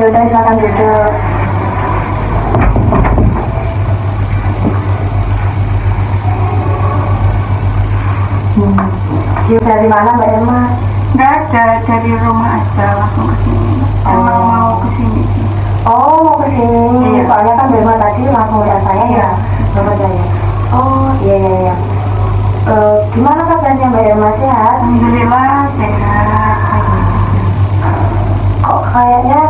yaudah silakan duduk. Dari mana Mbak Irma? Nggak ada, dari rumah aja langsung ke sini. Emang mau ke sini sih. Oh, mau ke sini. Iya. Soalnya kan Mbak Irma tadi langsung lihat saya ya. Bapak saya. Oh, iya iya iya. Gimana kabarnya Mbak Irma, sehat? Alhamdulillah sehat. Kok kayaknya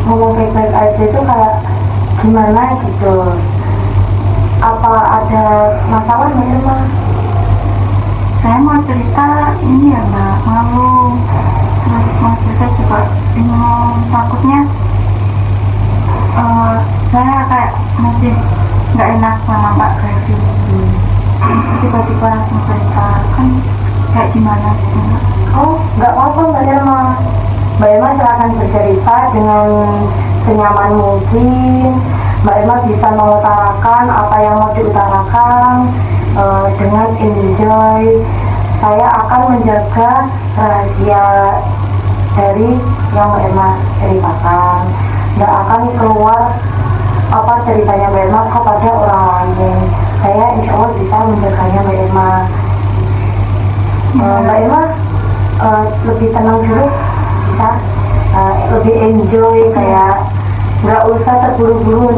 ngomong baik-baik aja itu kayak gimana gitu? Apa ada masalah Mbak Irma? Saya mau cerita ini ya Mbak, malu. Terus mau cerita juga bingung, takutnya saya kayak masih nggak enak sama Mbak Kevin. Tiba-tiba langsung cerita, kan kayak gimana gitu Mbak? Oh, nggak apa-apa Mbak Irma. Mbak Irma silahkan bercerita dengan senyaman mungkin. Mbak Irma bisa mengutarakan apa yang mau diutarakan dengan enjoy. Saya akan menjaga rahasia dari yang Mbak Irma ceritakan. Nggak akan keluar apa ceritanya Mbak Irma kepada orang lain. Saya insya Allah bisa menjaganya Mbak Irma. Mbak Irma lebih tenang dulu, bisa lebih enjoy, kayak nggak usah terburu-buru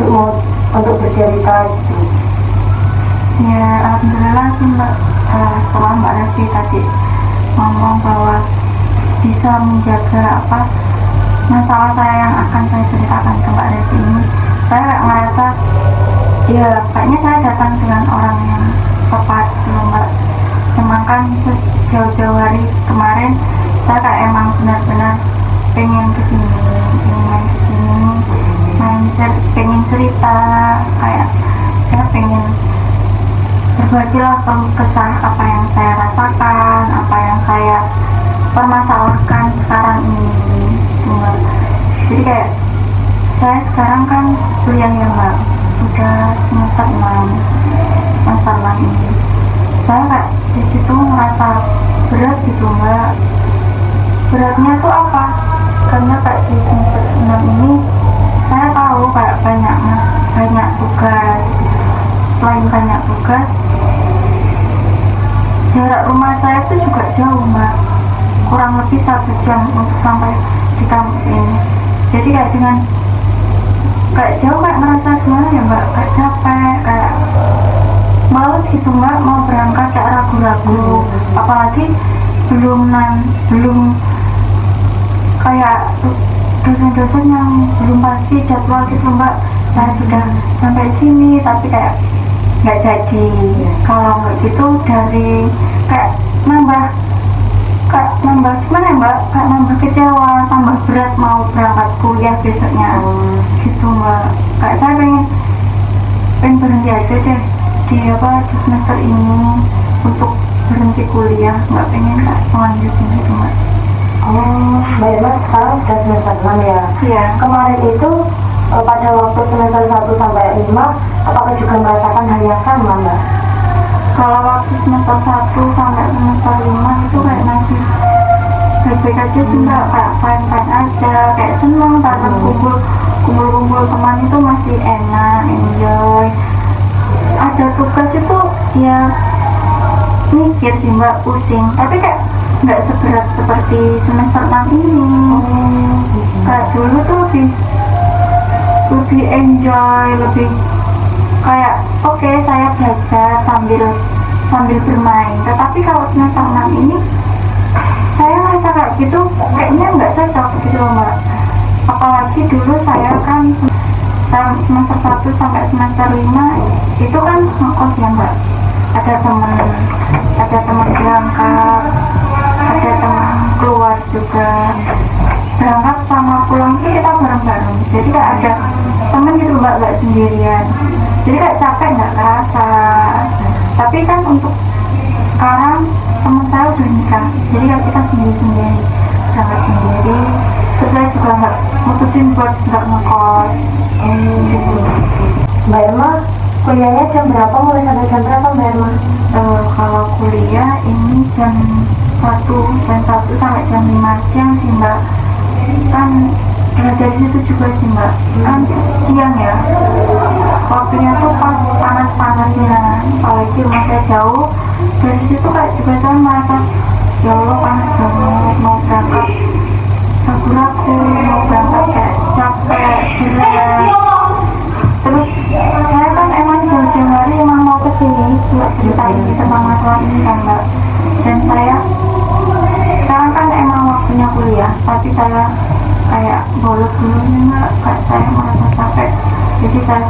untuk bercerita gitu. Ya alhamdulillah sih Mbak, setelah Mbak Revi tadi ngomong bahwa bisa menjaga apa masalah saya yang akan saya ceritakan ke Mbak Revi ini, saya kayak ngerasa ya kayaknya saya datang dengan orang yang tepat gitu Mbak. Emang kan jauh-jauh hari kemarin saya kayak emang benar-benar pengen kesini, pengen cerita, kayak saya pengen berbagilah kesah apa yang saya rasakan, apa yang saya permasalahkan sekarang ini Mbak. Jadi kayak saya sekarang kan kuliah ya Mbak, udah semester 6 ini. Saya kayak di situ merasa berat gitu Mbak. Beratnya tuh apa? Karena kayak di semester 6 ini saya tahu kayak banyak tugas. Selain banyak tugas, jarak rumah saya itu juga jauh Mbak, kurang lebih 1 jam untuk sampai di kampus ini. Jadi kayak dengan kayak jauh, kayak merasa gimana ya Mbak, kayak capek, kayak males gitu Mbak, mau berangkat kayak ragu-ragu. Apalagi belum kayak dosen-dosen yang belum pasti jadwal gitu Mbak. Saya sudah sampai sini tapi kayak nggak jadi. Kalau nggak gitu dari kayak nambah gimana ya Mbak, kayak nambah kecewa, tambah berat mau berangkat kuliah besoknya. Gitu Mbak, kayak saya pengen berhenti aja deh di semester ini untuk berhenti kuliah, nggak pengen kayak lanjutin gitu Mbak. Oh, Mbak Irma sekarang sudah semester 6 ya? Iya. Kemarin itu pada waktu semester 1 sampai 5, apakah juga merasakan hal yang sama Mbak? Kalau waktu semester 1 sampai semester 5 itu kayak masih baik-baik aja sih Mbak, kayak fine-fine aja, kayak seneng bareng kumpul teman itu masih enak, enjoy. Ada tugas itu ya mikir sih Mbak, pusing, tapi kayak nggak seberat seperti semester 6 ini. Kayak dulu tuh lebih enjoy, lebih kayak oke, saya belajar sambil bermain. Tetapi kalau semester 6 ini saya ngerasa kayak gitu kayaknya nggak cocok gitu loh Mbak. Apalagi dulu saya kan semester 1 sampai semester 5 itu kan ngekos ya Mbak. Ada teman berangkat, ada teman keluar juga. Berangkat sama pulang itu kita bareng-bareng. Jadi kayak ada teman gitu Mbak, nggak sendirian. Jadi kayak capek nggak kerasa. Tapi kan untuk sekarang teman saya udah nikah, jadi kayak kita sendiri-sendiri, berangkat sendiri. Terus saya juga nggak mutusin buat nggak ngekos. Gitu. Mbak Irma kuliahnya jam berapa, mulai sampai jam berapa Mbak Irma? Kalau kuliah ini jam 1 sampai jam 5 siang sih Mbak. Kan ya dari situ juga sih mbak, kan siang ya, waktunya tuh pas panas-panasnya, apalagi rumah saya jauh. Dari situ kayak juga saya merasa ya Allah panas banget, mau berangkat ragu-ragu, mau berangkat kayak capek, gila. Terus saya kan emang jauh-jauh hari emang mau kesini buat ceritain tentang masalah ini kan mbak. Dan saya sekarang kan emang waktunya kuliah, tapi saya kayak bolos dulu nih mbak, kayak saya merasa capek, jadi saya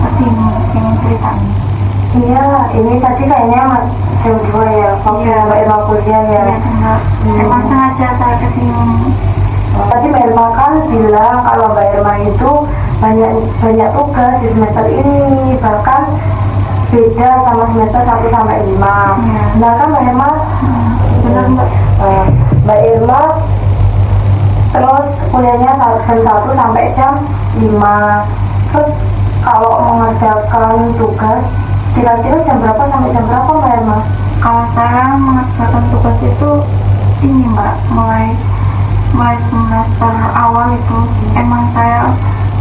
kesini ingin ceritain. Iya, ini tadi kayaknya jam 2 ya, waktu Mbak Irma kuliah ya. Iya mbak, emang sengaja saya kesini. Tadi Mbak Irma kan bilang kalau Mbak Irma itu banyak tugas di semester ini, bahkan beda sama semester 1 sampai 5. Iya. Nah kan Mbak Irma, Benar mbak. Mbak Irma terus kuliahnya jam 1 sampai jam 5. Terus kalau mengerjakan tugas kira-kira jam berapa sampai jam berapa Mbak Irma? Kalau saya mengerjakan tugas itu ini mbak, mulai semester awal itu emang saya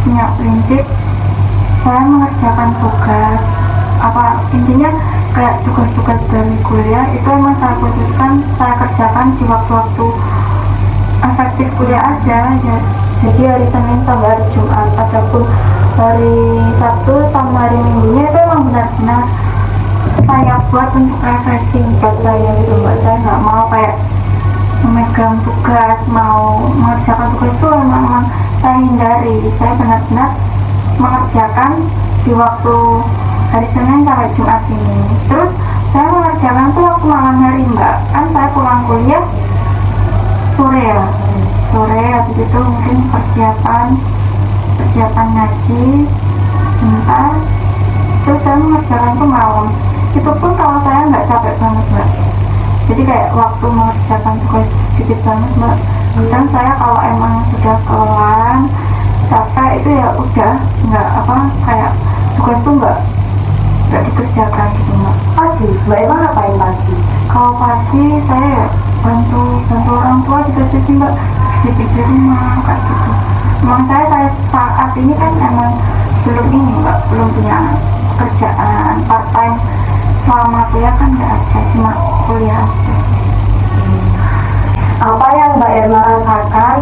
punya prinsip, saya mengerjakan tugas apa intinya kayak tugas-tugas dari kuliah itu emang saya khususkan, saya kerjakan di waktu-waktu efektif kuliah aja ya. Jadi hari Senin sampai hari Jumat, ataupun hari Sabtu sama hari Minggunya itu emang benar-benar saya buat untuk refreshing buat saya gitu mbak. Saya nggak mau kayak memegang tugas, mau mengerjakan tugas itu memang saya hindari. Saya benar-benar mengerjakan di waktu hari Senin sampai Jumat ini. Terus saya mengerjakan tuh waktu malam hari mbak, kan saya pulang kuliah sore ya, sore habis itu mungkin persiapan ngaji bentar, terus saya mengerjakan tuh malam. Itu pun kalau saya nggak capek banget mbak, jadi kayak waktu mengerjakan tugas sedikit banget mbak. Dan saya kalau emang sudah kelar capek itu ya udah nggak apa, kayak tugas tuh nggak dikerjakan gitu mbak. Pagi, Mbak Irma ngapain pagi? Kalau pagi saya bantu orang tua juga sih mbak, di rumah kayak gitu. Emang saya saat ini kan emang belum ini mbak, belum punya kerjaan part time. Selama kuliah kan nggak ada, cuma kuliah aja. Apa yang Mbak Irma rasakan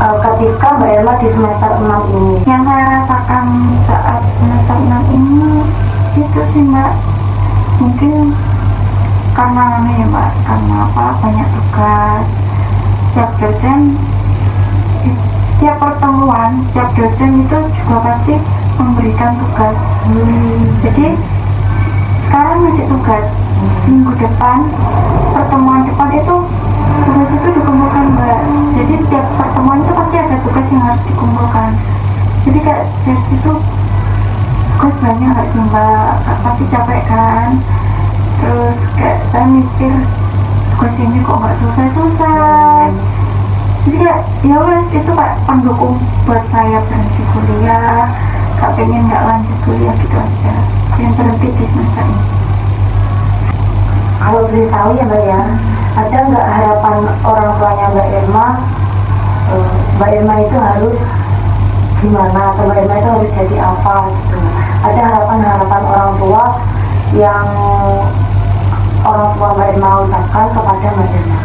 ketika Mbak Irma di semester 6 ini? Yang saya rasakan saat semester 6 ini itu sih mbak, mungkin karena ini ya mbak, karena apa, banyak tugas. Tiap dosen, tiap pertemuan, tiap dosen itu juga pasti memberikan tugas. Jadi sekarang masih tugas, minggu depan, pertemuan depan itu tugas itu dikumpulkan mbak. Jadi setiap pertemuan itu pasti ada tugas yang harus dikumpulkan. Jadi kayak dari situ tugas banyak nggak sih mbak, pasti capek kan. Terus kayak saya mikir tugas ini kok nggak selesai. Jadi kayak ya wes, itu kayak pendukung buat saya berhenti kuliah, gak pengen nggak lanjut kuliah gitu aja, yang berhenti di semester ini. Kalau boleh tahu ya Mbak ya, ada nggak harapan orang tuanya Mbak Irma? Mbak Irma itu harus gimana, atau Mbak Irma itu harus jadi apa gitu? Ada harapan-harapan orang tua yang orang tua Mbak Irma ucapkan kepada Mbak Irma?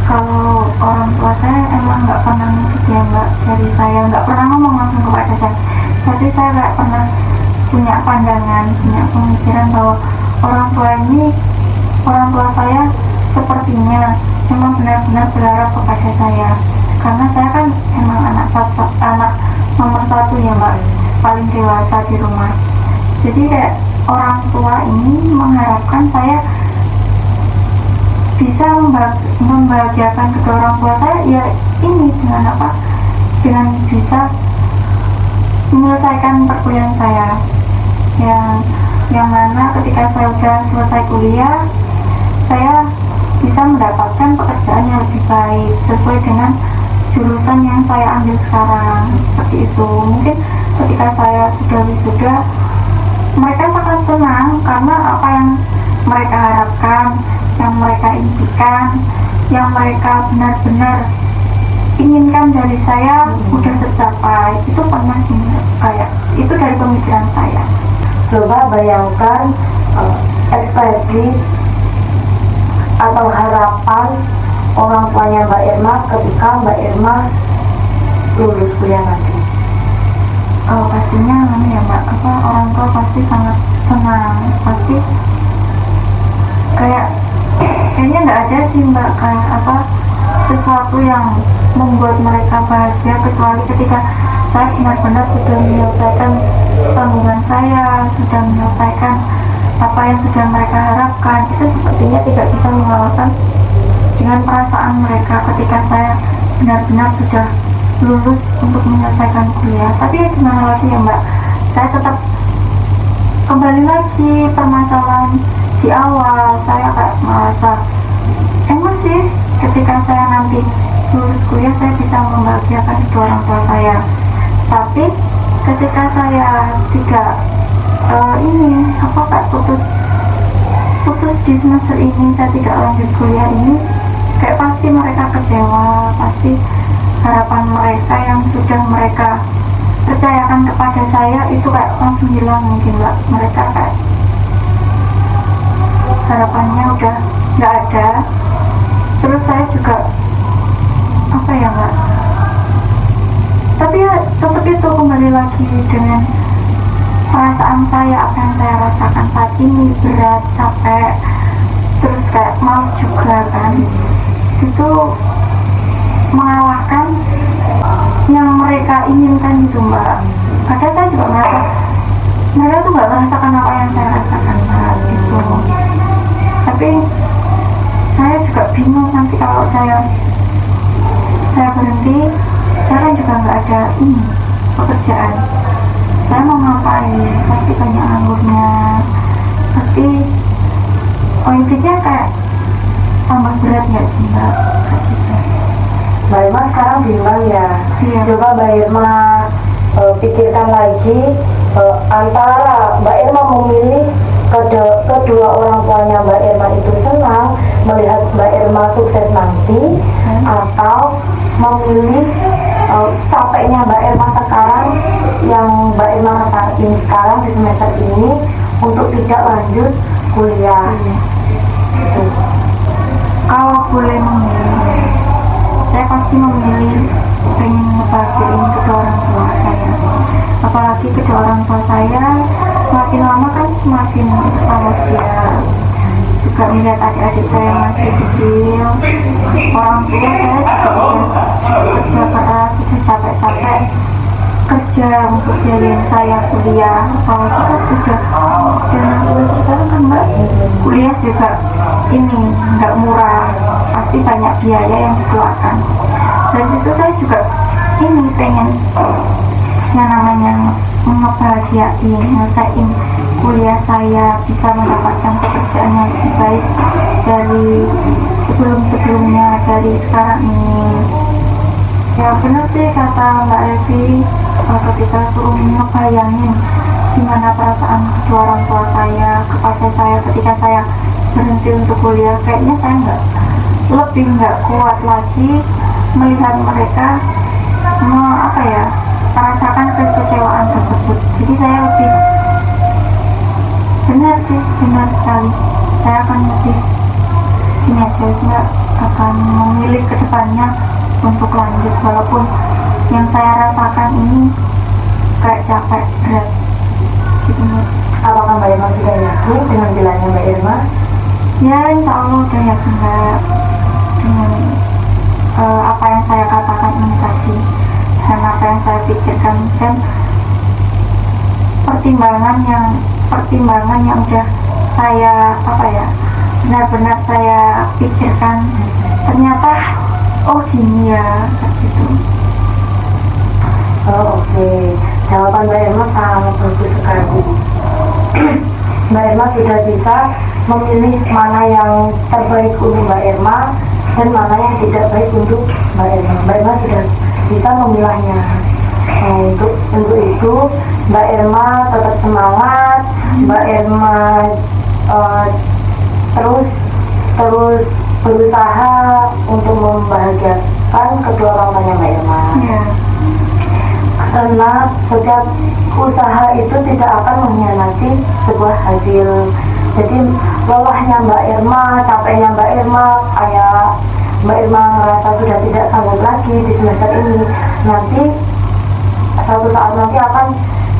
Kalau orang tua saya emang nggak pernah ngikut ya mbak, dari saya nggak pernah ngomong langsung kepada saya. Tapi saya nggak pernah punya pandangan, punya pemikiran bahwa orang tua saya sepertinya memang benar-benar berharap kepada saya, karena saya kan emang anak nomor 1 ya mbak, paling dewasa di rumah. Jadi kayak orang tua ini mengharapkan saya bisa membahagiakan kedua orang tua saya ya ini dengan apa, dengan bisa menyelesaikan perkuliahan saya, yang mana ketika saya sudah selesai kuliah saya bisa mendapatkan pekerjaan yang lebih baik sesuai dengan jurusan yang saya ambil sekarang, seperti itu. Mungkin ketika saya sudah wisuda mereka sangat senang karena apa yang mereka harapkan, yang mereka impikan, yang mereka benar-benar inginkan dari saya udah tercapai. Itu pernah sih kayak itu dari pemikiran saya. Coba bayangkan ekspresi atau harapan orang tuanya Mbak Irma ketika Mbak Irma lulus kuliah nanti. Pastinya ya Mbak, orang tua pasti sangat senang, pasti kayaknya nggak ada sih Mbak kayak sesuatu yang membuat mereka bahagia kecuali ketika saya benar-benar sudah menyelesaikan tanggungan saya, sudah menyelesaikan apa yang sudah mereka harapkan. Itu sepertinya tidak bisa mengalahkan dengan perasaan mereka ketika saya benar-benar sudah lulus untuk menyelesaikan kuliah. Tapi ya gimana lagi ya Mbak, saya tetap kembali lagi permasalahan di awal. Saya kayak merasa emang sih ketika saya nanti lulus kuliah saya bisa membahagiakan kedua orang tua saya, tapi ketika saya tidak kayak putus di semester ini, saya tidak lanjut kuliah ini, kayak pasti mereka kecewa. Pasti harapan mereka yang sudah mereka percayakan kepada saya itu kayak langsung hilang mungkin Mbak. Mereka kayak harapannya udah nggak ada. Terus saya juga Mbak, tapi ya tetap itu kembali lagi dengan perasaan saya, apa yang saya rasakan saat ini, berat, capek, terus kayak malas juga kan, itu mengalahkan yang mereka inginkan gitu Mbak. Kadang saya juga merasa mereka tuh nggak merasakan apa yang saya rasakan Mbak gitu. Tapi saya juga bingung nanti kalau saya berhenti, saya kan juga nggak ada pekerjaan. Saya mau ngapain? Pasti banyak anggurnya, pasti intinya kayak tambah berat nggak sih Mbak? Mbak Irma sekarang bimbang ya. Iya. Coba Mbak Irma pikirkan lagi, antara Mbak Irma memilih kedua orang tuanya Mbak Irma itu senang melihat Mbak Irma sukses nanti, atau memilih capeknya Mbak Irma sekarang yang Mbak Irma rasain sekarang di semester ini untuk tidak lanjut kuliah. Gitu. Kalau boleh memilih, saya pasti memilih pengen ngebahagiain kedua orang tua saya. Apalagi kedua orang tua saya semakin lama kan semakin bahagia. Juga melihat adik-adik saya masih kecil. Orang tua saya juga kerja keras, sudah capek-capek kerja untuk biayain saya kuliah. Apalagi kan sudah sekarang kan Mbak, kuliah juga ini nggak murah, pasti banyak biaya yang dikeluarkan. Dari situ saya juga pengen yang namanya ngebahagiain, nyelesain kuliah saya, bisa mendapatkan pekerjaan yang lebih baik dari sebelum-sebelumnya, dari sekarang ini. Ya benar sih kata Mbak Evi, ketika suruh ngebayangin gimana perasaan kedua orang tua saya kepada saya ketika saya berhenti untuk kuliah, kayaknya saya lebih nggak kuat lagi melihat mereka merasakan kekecewaan tersebut. Jadi saya lebih benar sekali, saya akan lebih ini aja, saya akan memilih kedepannya untuk lanjut walaupun yang saya rasakan ini kayak capek, berat gitu. Apakah Mbak Irma sudah yakin dengan pilihannya Mbak Irma? Ya insya Allah udah yakin Mbak dengan apa yang saya katakan ini tadi, dan apa yang saya pikirkan, dan pertimbangan yang udah saya benar-benar saya pikirkan, ternyata gini ya gitu. Oke. Jawaban Mbak Irma sangat bagus sekali. Mbak Irma sudah bisa memilih mana yang terbaik untuk Mbak Irma dan mana yang tidak baik untuk Mbak Irma. Mbak Irma sudah bisa memilahnya. Untuk itu Mbak Irma tetap semangat. Mbak Irma terus berusaha untuk membahagiakan memaafkan kedua orang tuanya Mbak Irma. Iya. Karena setiap usaha itu tidak akan mengkhianati sebuah hasil. Jadi lelahnya Mbak Irma, capeknya Mbak Irma, kayak Mbak Irma merasa sudah tidak sanggup lagi di semester ini, nanti suatu saat nanti akan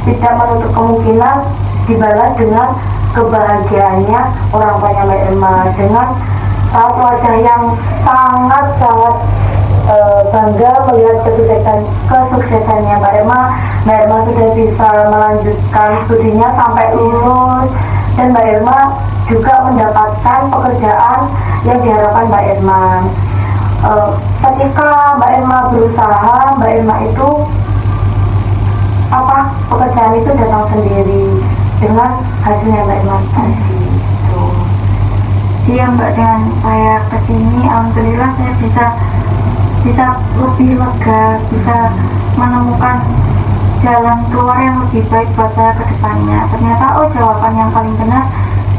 tidak menutup kemungkinan dibalas dengan kebahagiaannya orang tuanya Mbak Irma, dengan saat wajah yang sangat bangga melihat kesuksesannya Mbak Irma. Mbak Irma sudah bisa melanjutkan studinya sampai lulus, dan Mbak Irma juga mendapatkan pekerjaan yang diharapkan Mbak Irma. Ketika Mbak Irma berusaha, Mbak Irma itu pekerjaan itu datang sendiri dengan hasilnya Mbak Irma tadi. Iya Mbak, dengan saya kesini alhamdulillah saya bisa lebih lega, bisa menemukan jalan keluar yang lebih baik buat saya ke depannya. Ternyata jawaban yang paling benar,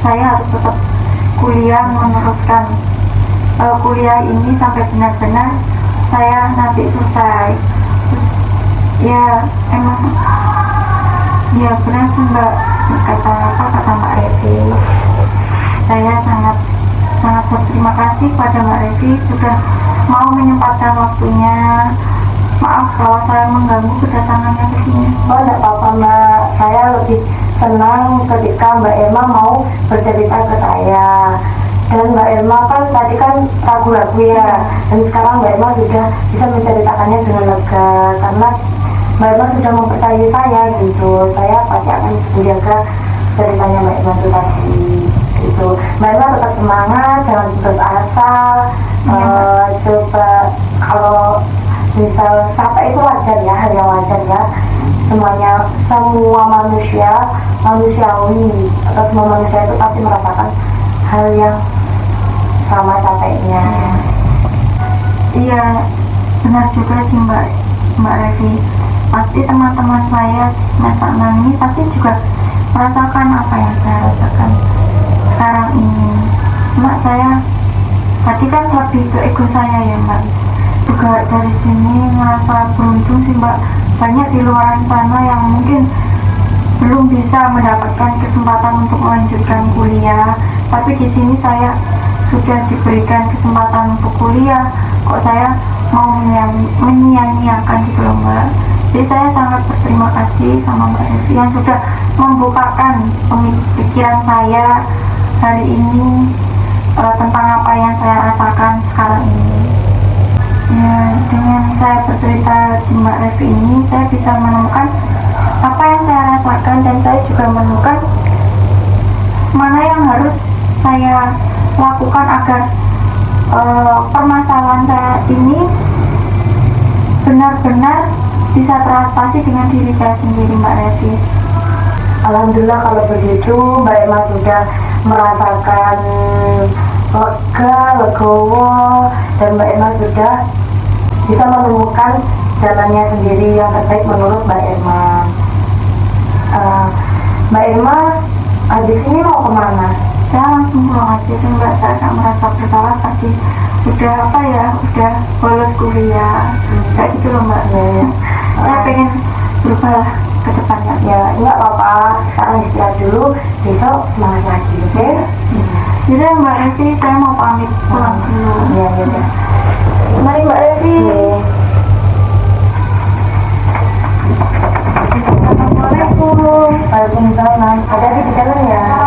saya harus tetap kuliah, meneruskan kuliah ini sampai benar-benar saya nanti selesai. Ya emang ya benar sih Mbak, kata Mbak Revi. Saya sangat berterima kasih pada Mbak Revi sudah mau menyempatkan waktunya. Maaf kalau saya mengganggu kedatangannya ke sini. Oh, tidak apa-apa Mbak. Saya lebih senang ketika Mbak Irma mau bercerita ke saya. Dan Mbak Irma kan tadi kan ragu-ragu ya. Dan sekarang Mbak Irma sudah bisa menceritakannya dengan lega, karena Mbak Irma sudah mempercayai saya gitu. Saya pasti akan menjaga ceritanya Mbak Irma itu tadi. Gitu. Mbak Irma tetap semangat, jangan putus asa. Coba kalau misal capek itu wajar ya, hal yang wajar ya. Semua manusiawi atau semua manusia itu pasti merasakan hal yang sama capeknya. Iya, benar juga sih Mbak Revi. Pasti teman-teman saya semester 6 ini pasti juga merasakan apa yang saya rasakan sekarang ini. Cuma saya tadi kan lebih ke ego saya ya Mbak. Juga dari sini merasa beruntung sih Mbak, banyak di luar sana yang mungkin belum bisa mendapatkan kesempatan untuk melanjutkan kuliah, tapi di sini saya sudah diberikan kesempatan untuk kuliah, kok saya mau menyia-nyiakan gitu loh Mbak. Jadi saya sangat berterima kasih sama Mbak Revi yang sudah membukakan pikiran saya hari ini tentang apa yang saya rasakan sekarang ini. Ya, dengan saya bercerita di Mbak Revi ini, saya bisa menemukan apa yang saya rasakan, dan saya juga menemukan mana yang harus saya lakukan agar permasalahan saya ini benar-benar bisa teratasi dengan diri saya sendiri Mbak Revi. Alhamdulillah kalau begitu Mbak Irma sudah merasakan lega, legowo, dan Mbak Irma sudah bisa menemukan jalannya sendiri yang terbaik menurut Mbak Irma. Mbak Irma habis ini mau kemana? Saya langsung pulang aja sih Mbak, saya gak merasa bersalah tadi udah bolos kuliah kayak gitu loh Mbak. Saya pengen berubah ke depannya. Ya enggak apa-apa, sekarang istirahat dulu, besok semangat lagi, oke? Jadi Mbak Revi, saya mau pamit pulang dulu. Iya. Mari Mbak Revi. Assalamualaikum. Waalaikumsalam. Hati-hati di jalan ya.